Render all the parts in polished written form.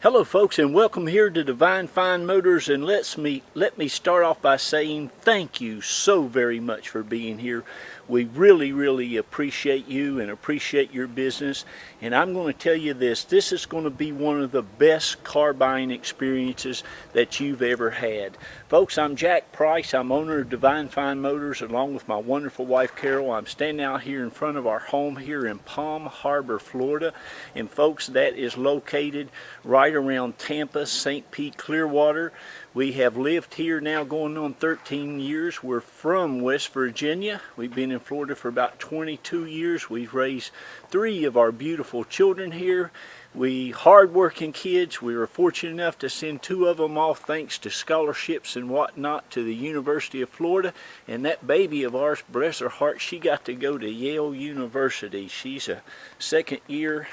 Hello folks, and welcome here to Divine Fine Motors, and let me start off by saying thank you so very much for being here. We really appreciate you and appreciate your business, and I'm going to tell you this is going to be one of the best car buying experiences that you've ever had. Folks, I'm Jack Price. I'm owner of Divine Fine Motors along with my wonderful wife Carol. I'm standing out here in front of our home here in Palm Harbor, Florida, and folks, that is located right around Tampa, St. Pete, Clearwater. We have lived here now going on 13 years. We're from West Virginia. We've been in Florida for about 22 years. We've raised 3 of our beautiful children here. We hard-working kids. We were fortunate enough to send 2 of them off thanks to scholarships and whatnot to the University of Florida. And that baby of ours, bless her heart, she got to go to Yale University. She's a second-year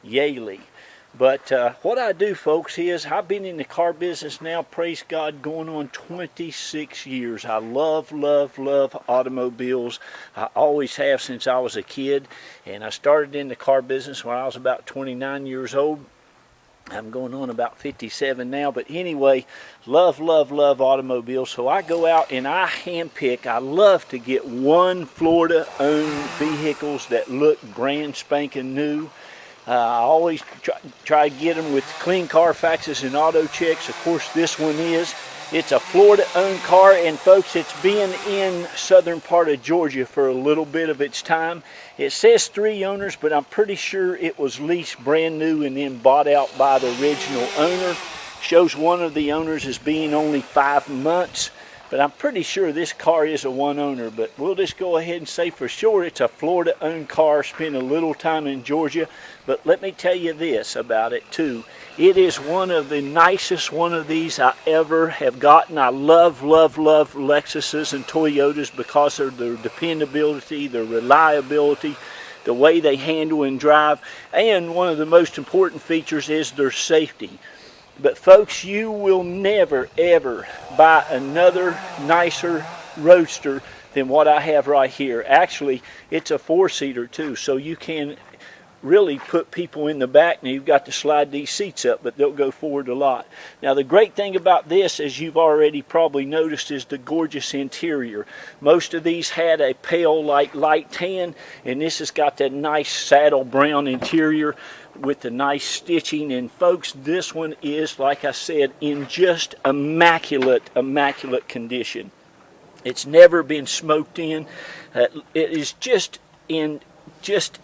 Yalie. But what I do, folks, is I've been in the car business now, praise God, going on 26 years. I love automobiles. I always have since I was a kid. And I started in the car business when I was about 29 years old. I'm going on about 57 now. But anyway, love automobiles. So I go out and I handpick. I love to get one Florida-owned vehicles that look brand spanking new. I always try to get them with clean Carfaxes and auto checks. Of course, this one is. It's a Florida-owned car, and folks, it's been in southern part of Georgia for a little bit of its time. It says 3 owners, but I'm pretty sure it was leased brand new and then bought out by the original owner. Shows one of the owners as being only 5 months. But I'm pretty sure this car is a one owner, but we'll just go ahead and say for sure it's a Florida-owned car. Spent a little time in Georgia, but let me tell you this about it too. It is one of the nicest one of these I ever have gotten. I love Lexuses and Toyotas because of their dependability, their reliability, the way they handle and drive, and one of the most important features is their safety. But folks, you will never ever buy another nicer roadster than what I have right here. Actually, it's a 4-seater too, so you can really put people in the back. Now you've got to slide these seats up, but they'll go forward a lot. Now the great thing about this, as you've already probably noticed, is the gorgeous interior. Most of these had a pale light tan, and this has got that nice saddle brown interior with the nice stitching. And folks, this one is, like I said, in just immaculate condition. It's never been smoked in. It is just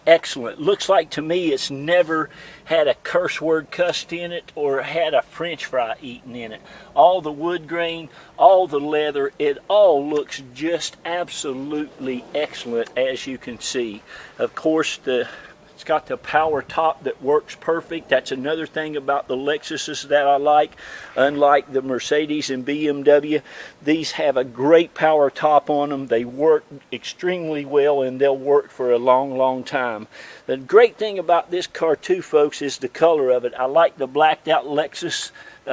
excellent. Looks like to me it's never had a curse word cussed in it or had a french fry eaten in it. All the wood grain, all the leather, it all looks just absolutely excellent, as you can see. Of course, it's got the power top that works perfect. That's another thing about the Lexuses that I like. Unlike the Mercedes and BMW, these have a great power top on them. They work extremely well, and they'll work for a long time. The great thing about this car too, folks, is the color of it. I like the blacked out Lexus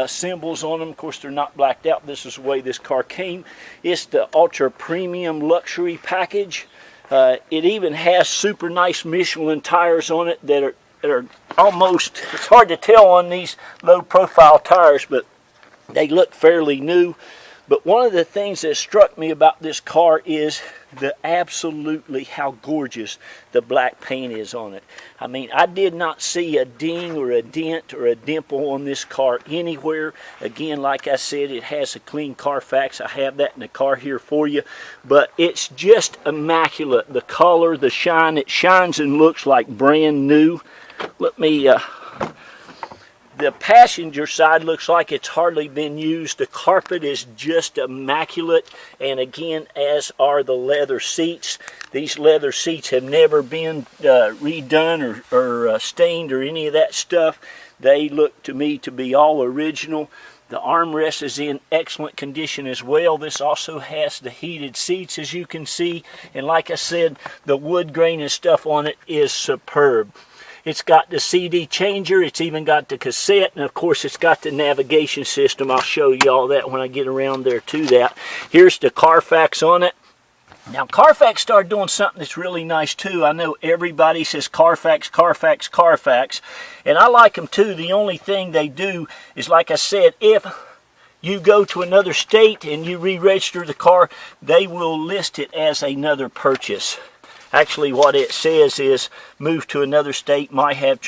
symbols on them. Of course, they're not blacked out. This is the way this car came. It's the ultra premium luxury package. It even has super nice Michelin tires on it that are almost, it's hard to tell on these low profile tires, but they look fairly new. But one of the things that struck me about this car is absolutely how gorgeous the black paint is on it. I mean, I did not see a ding or a dent or a dimple on this car anywhere. Again, like I said, it has a clean Carfax. I have that in the car here for you. But it's just immaculate. The color, the shine, it shines and looks like brand new. Let me... The passenger side looks like it's hardly been used. The carpet is just immaculate, and again, as are the leather seats. These leather seats have never been redone or stained or any of that stuff. They look to me to be all original. The armrest is in excellent condition as well. This also has the heated seats, as you can see, and like I said, the wood grain and stuff on it is superb. It's got the CD changer, it's even got the cassette, and of course it's got the navigation system. I'll show you all that when I get around there to that. Here's the Carfax on it. Now, Carfax started doing something that's really nice too. I know everybody says Carfax, Carfax, Carfax, and I like them too. The only thing they do is, like I said, if you go to another state and you re-register the car, they will list it as another purchase. Actually, what it says is move to another state, might have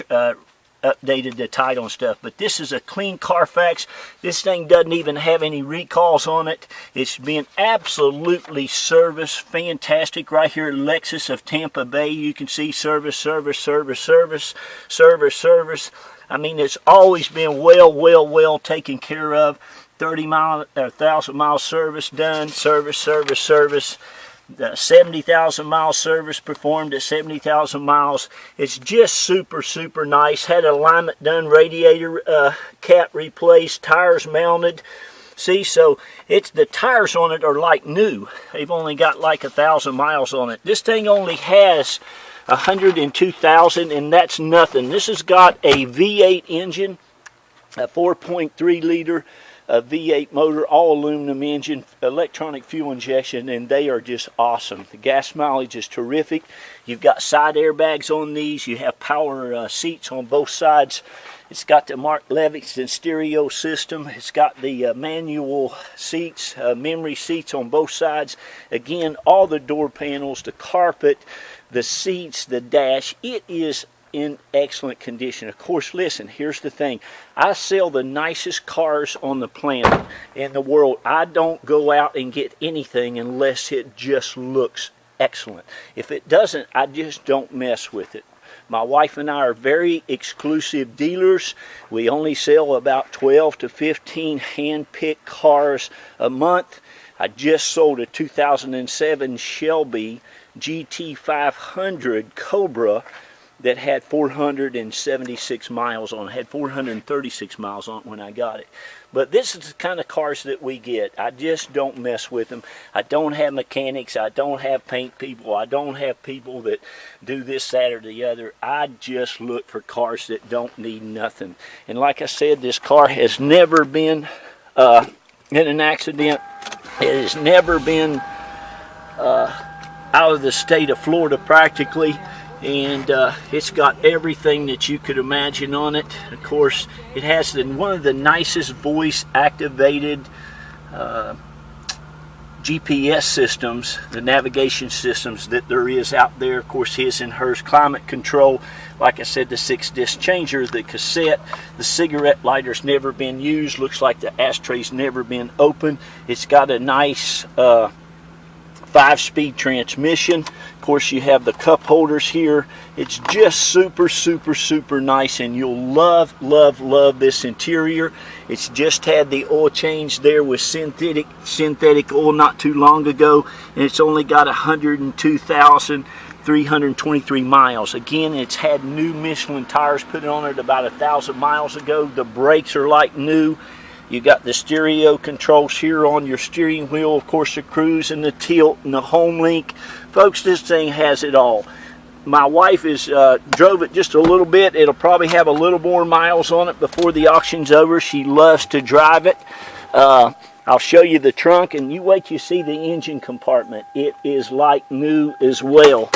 updated the title and stuff, but this is a clean Carfax. This thing doesn't even have any recalls on it. It's been absolutely serviced fantastic. Right here at Lexus of Tampa Bay, you can see service, service, service, service, service, service. I mean, it's always been well taken care of. 1,000 mile service done, service, service, service. 70,000 mile service performed at 70,000 miles. It's just super nice. Had alignment done, radiator cap replaced, tires mounted. See, so it's the tires on it are like new. They've only got like 1,000 miles on it. This thing only has 102,000, and that's nothing. This has got a V8 engine, a 4.3 liter. A V8 motor, all aluminum engine, electronic fuel injection, and they are just awesome. The gas mileage is terrific. You've got side airbags on these. You have power seats on both sides. It's got the Mark Levingston stereo system. It's got the manual seats, memory seats on both sides. Again, all the door panels, the carpet, the seats, the dash. It is in excellent condition. Of course, listen, here's the thing. I sell the nicest cars on the planet, in the world. I don't go out and get anything unless it just looks excellent. If it doesn't, I just don't mess with it. My wife and I are very exclusive dealers. We only sell about 12 to 15 hand-picked cars a month. I just sold a 2007 Shelby GT500 Cobra that had 476 miles on it. Had 436 miles on it when I got it. But this is the kind of cars that we get. I just don't mess with them. I don't have mechanics. I don't have paint people. I don't have people that do this, that, or the other. I just look for cars that don't need nothing. And like I said, this car has never been in an accident. It has never been out of the state of Florida practically. And it's got everything that you could imagine on it. Of course, it has one of the nicest voice activated GPS systems, the navigation systems that there is out there. Of course, his and hers, climate control. Like I said, the 6-disc changer, the cassette, the cigarette lighter's never been used. Looks like the ashtray's never been opened. It's got a nice 5-speed transmission. Of course, you have the cup holders here. It's just super nice, and you'll love this interior. It's just had the oil change there with synthetic oil not too long ago, and it's only got 102,323 miles. Again, it's had new Michelin tires put on it about 1,000 miles ago. The brakes are like new. You got the stereo controls here on your steering wheel, of course the cruise and the tilt and the home link. Folks, this thing has it all. My wife is drove it just a little bit. It'll probably have a little more miles on it before the auction's over. She loves to drive it. I'll show you the trunk, and you wait till you see the engine compartment. It is like new as well.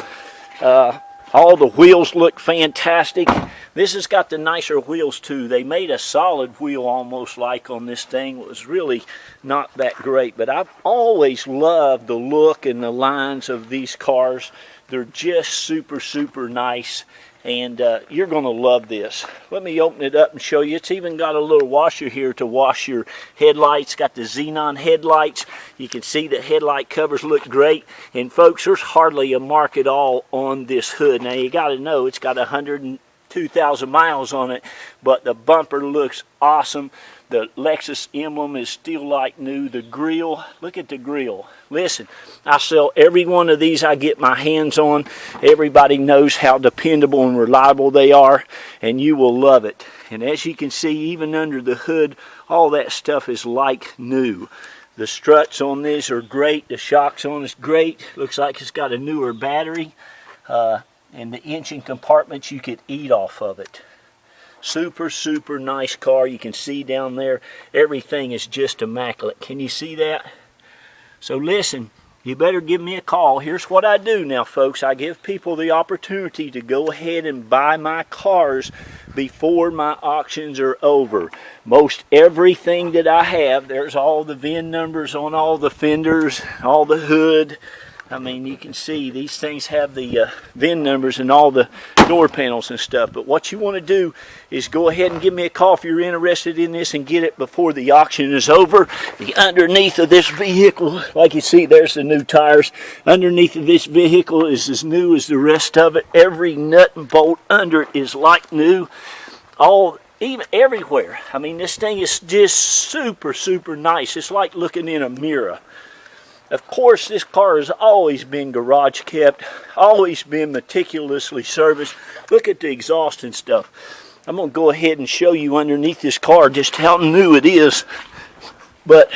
All the wheels look fantastic. This has got the nicer wheels too. They made a solid wheel almost like on this thing. It was really not that great, but I've always loved the look and the lines of these cars. They're just super nice, and you're going to love this. Let me open it up and show you. It's even got a little washer here to wash your headlights. Got the xenon headlights. You can see the headlight covers look great. And folks, there's hardly a mark at all on this hood. Now you got to know it's got 102,000 miles on it, but the bumper looks awesome. The Lexus emblem is still like new. The grill, look at the grill. Listen, I sell every one of these I get my hands on. Everybody knows how dependable and reliable they are, and you will love it. And as you can see, even under the hood, all that stuff is like new. The struts on these are great. The shocks on it's great. Looks like it's got a newer battery. And the engine compartments, you could eat off of it. Super nice car. You can see down there, everything is just immaculate. Can you see that? So listen, you better give me a call. Here's what I do now, folks. I give people the opportunity to go ahead and buy my cars before my auctions are over. Most everything that I have, there's all the VIN numbers on all the fenders, all the hood. I mean, you can see these things have the VIN numbers and all the door panels and stuff. But what you want to do is go ahead and give me a call if you're interested in this and get it before the auction is over. The underneath of this vehicle, like you see, there's the new tires. Underneath of this vehicle is as new as the rest of it. Every nut and bolt under it is like new. Even everywhere. I mean, this thing is just super, super nice. It's like looking in a mirror. Of course, this car has always been garage kept, always been meticulously serviced. Look at the exhaust and stuff. I'm going to go ahead and show you underneath this car just how new it is. But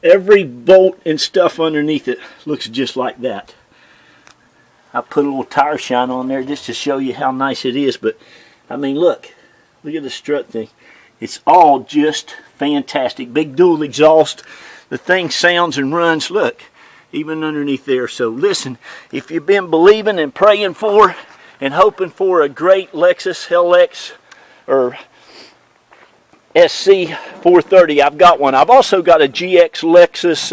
every bolt and stuff underneath it looks just like that. I put a little tire shine on there just to show you how nice it is. But, I mean, look at the strut thing. It's all just fantastic. Big dual exhaust. The thing sounds and runs, look, even underneath there. So listen, if you've been believing and praying for and hoping for a great Lexus LX or SC 430, I've got one. I've also got a GX Lexus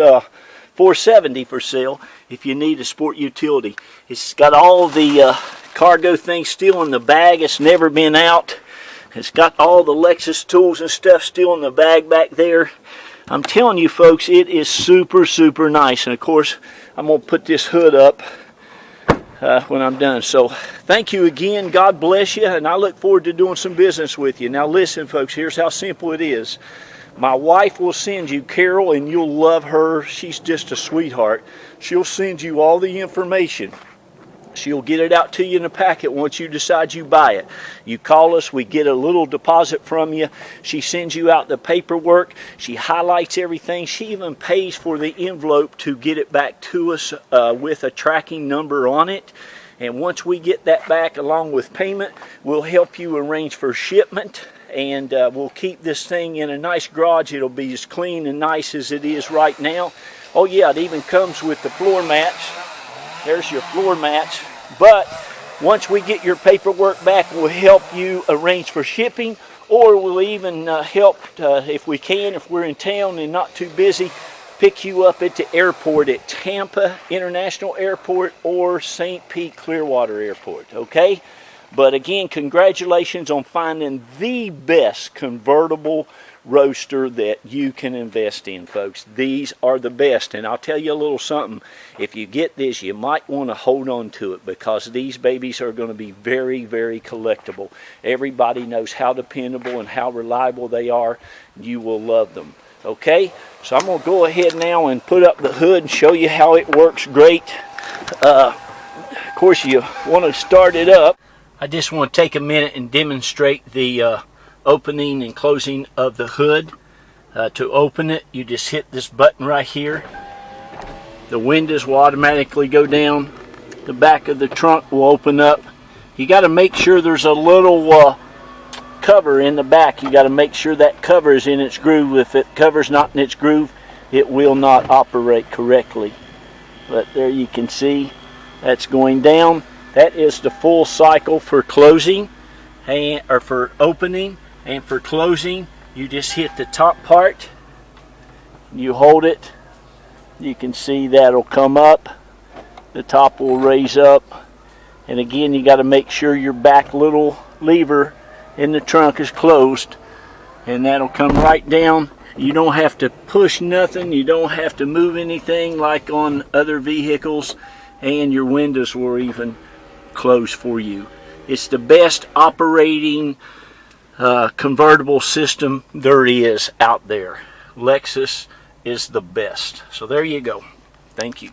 470 for sale if you need a sport utility. It's got all the cargo things still in the bag. It's never been out. It's got all the Lexus tools and stuff still in the bag back there. I'm telling you, folks, it is super, super nice. And, of course, I'm going to put this hood up when I'm done. So, thank you again. God bless you. And I look forward to doing some business with you. Now, listen, folks, here's how simple it is. My wife will send you Carol, and you'll love her. She's just a sweetheart. She'll send you all the information. She'll get it out to you in a packet once you decide you buy it. You call us, we get a little deposit from you. She sends you out the paperwork. She highlights everything. She even pays for the envelope to get it back to us with a tracking number on it. And once we get that back along with payment, we'll help you arrange for shipment. And we'll keep this thing in a nice garage. It'll be as clean and nice as it is right now. Oh yeah, it even comes with the floor mats. There's your floor mats. But once we get your paperwork back, we'll help you arrange for shipping, or we'll even help, if we can, if we're in town and not too busy, pick you up at the airport at Tampa International Airport or St. Pete Clearwater Airport, okay? But again, congratulations on finding the best convertible roadster that you can invest in, folks. These are the best. And I'll tell you a little something. If you get this, you might want to hold on to it, because these babies are going to be very, very collectible. Everybody knows how dependable and how reliable they are. You will love them. Okay? So I'm going to go ahead now and put up the hood and show you how it works great. Of course, you want to start it up. I just want to take a minute and demonstrate the opening and closing of the hood. To open it, you just hit this button right here. The windows will automatically go down. The back of the trunk will open up. You got to make sure there's a little cover in the back. You got to make sure that cover is in its groove. If it cover's not in its groove, it will not operate correctly. But there you can see that's going down. That is the full cycle for closing, or for opening. And for closing, you just hit the top part, you hold it, you can see that'll come up, the top will raise up, and again you got to make sure your back little lever in the trunk is closed, and that'll come right down. You don't have to push nothing, you don't have to move anything like on other vehicles, and your windows will even close for you. It's the best operating convertible system there is out there. Lexus is the best. So there you go. Thank you.